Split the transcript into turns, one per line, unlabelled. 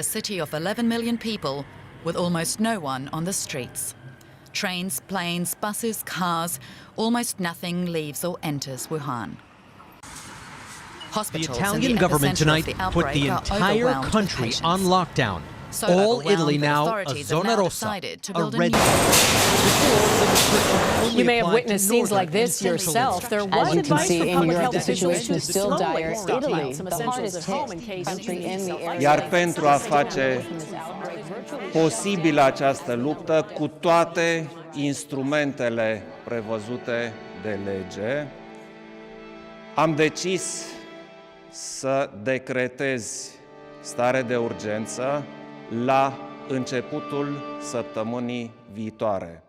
city of 11 million people with almost no one on the streets. Trains, planes, buses, cars, almost nothing leaves or enters Wuhan.
The Italian government tonight put the entire country on lockdown. All Italy now a zona rossa, a red zone.
You may have witnessed scenes like this yourself. There was advice for public health officials to slowly stop some essentials at home in case
Iar pentru a face posibilă această luptă cu toate instrumentele prevăzute de lege, am decis să decretez stare de urgență la începutul săptămânii viitoare.